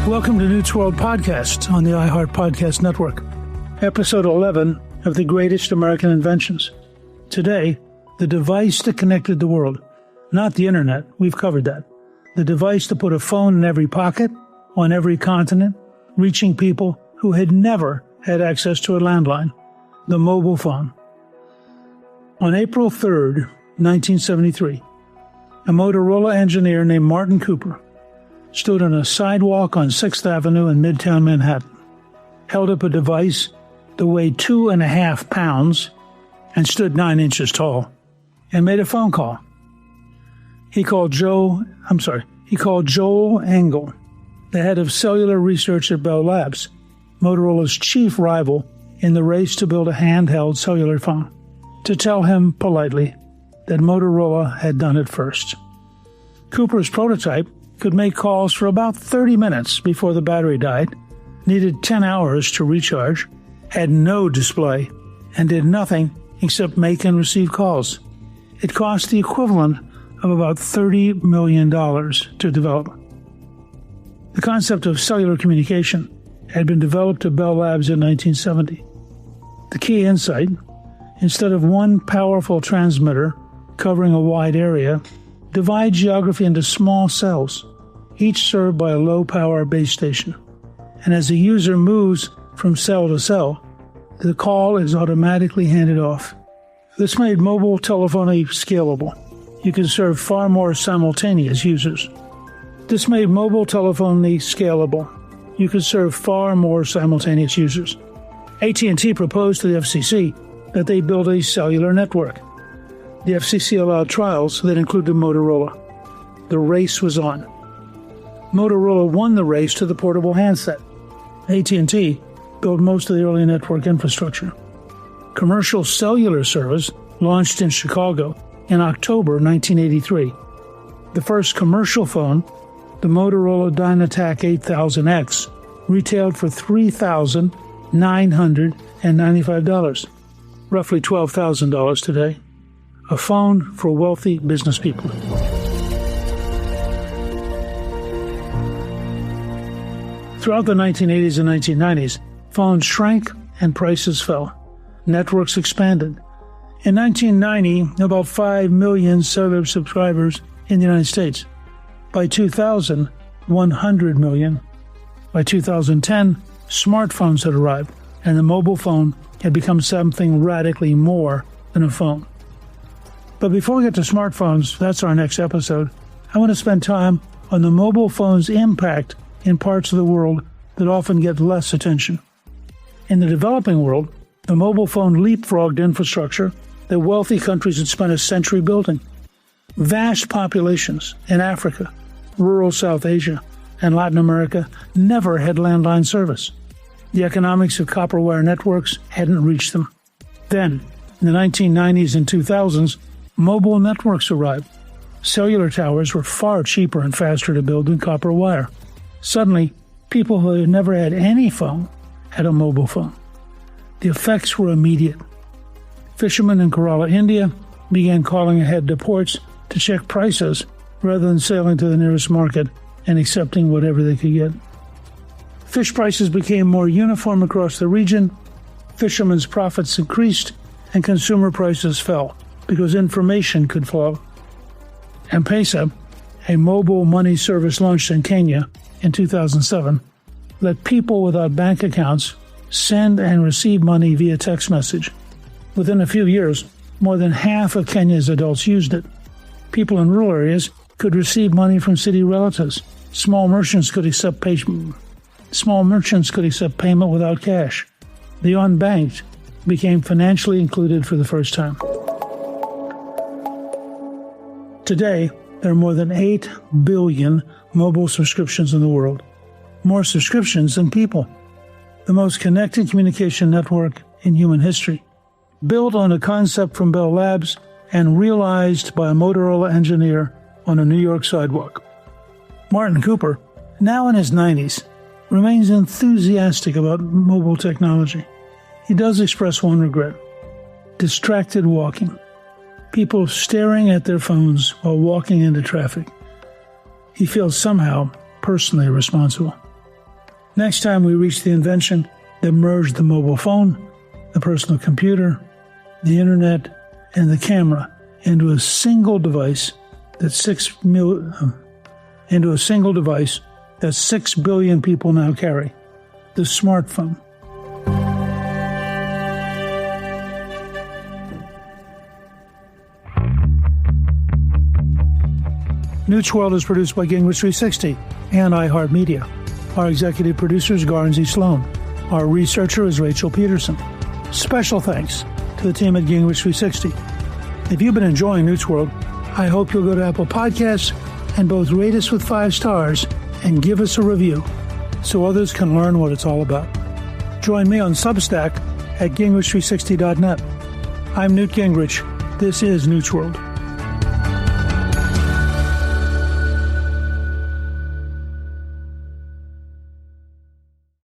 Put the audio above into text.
Welcome to Newt's World Podcast on the iHeart Podcast Network, episode 11 of The Greatest American Inventions. Today, the device that connected the world. Not the internet, we've covered that. The device to put a phone in every pocket, on every continent, reaching people who had never had access to a landline. The mobile phone. On April 3rd, 1973, a Motorola engineer named Martin Cooper stood on a sidewalk on 6th Avenue in Midtown Manhattan, held up a device that weighed 2.5 pounds and stood 9 inches tall, and made a phone call. He called Joel Engel, the head of cellular research at Bell Labs, Motorola's chief rival in the race to build a handheld cellular phone, to tell him politely that Motorola had done it first. Cooper's prototype could make calls for about 30 minutes before the battery died, needed 10 hours to recharge, had no display, and did nothing except make and receive calls. It cost the equivalent of about $30 million to develop. The concept of cellular communication had been developed at Bell Labs in 1970. The key insight: instead of one powerful transmitter covering a wide area, divide geography into small cells, each served by a low-power base station. And as the user moves from cell to cell, the call is automatically handed off. This made mobile telephony scalable. You could serve far more simultaneous users. AT&T proposed to the FCC that they build a cellular network. The FCC allowed trials that included Motorola. The race was on. Motorola won the race to the portable handset. AT&T built most of the early network infrastructure. Commercial cellular service launched in Chicago in October 1983. The first commercial phone, the Motorola Dynatac 8000X, retailed for $3,995, roughly $12,000 today. A phone for wealthy business people. Throughout the 1980s and 1990s, phones shrank and prices fell. Networks expanded. In 1990, about 5 million cellular subscribers in the United States. By 2000, 100 million. By 2010, smartphones had arrived, and the mobile phone had become something radically more than a phone. But before we get to smartphones, that's our next episode, I want to spend time on the mobile phone's impact in parts of the world that often get less attention. In the developing world, the mobile phone leapfrogged infrastructure that wealthy countries had spent a century building. Vast populations in Africa, rural South Asia, and Latin America never had landline service. The economics of copper wire networks hadn't reached them. Then, in the 1990s and 2000s, mobile networks arrived. Cellular towers were far cheaper and faster to build than copper wire. Suddenly, people who had never had any phone had a mobile phone. The effects were immediate. Fishermen in Kerala, India, began calling ahead to ports to check prices rather than sailing to the nearest market and accepting whatever they could get. Fish prices became more uniform across the region, fishermen's profits increased, and consumer prices fell because information could flow. M-Pesa, a mobile money service launched in Kenya in 2007, let people without bank accounts send and receive money via text message. Within a few years, more than half of Kenya's adults used it. People in rural areas could receive money from city relatives. Small merchants could accept payment without cash. The unbanked became financially included for the first time. Today, there are more than 8 billion mobile subscriptions in the world. More subscriptions than people. The most connected communication network in human history. Built on a concept from Bell Labs and realized by a Motorola engineer on a New York sidewalk. Martin Cooper, now in his 90s, remains enthusiastic about mobile technology. He does express one regret: distracted walking. People staring at their phones while walking into traffic. He feels somehow personally responsible. Next time we reach the invention that merged the mobile phone, the personal computer, the internet, and the camera into a single device that 6 billion people now carry, the smartphone. Newt's World is produced by Gingrich 360 and iHeartMedia. Our executive producer is Garnsey Sloan. Our researcher is Rachel Peterson. Special thanks to the team at Gingrich 360. If you've been enjoying Newt's World, I hope you'll go to Apple Podcasts and both rate us with 5 stars and give us a review so others can learn what it's all about. Join me on Substack at Gingrich360.net. I'm Newt Gingrich. This is Newt's World.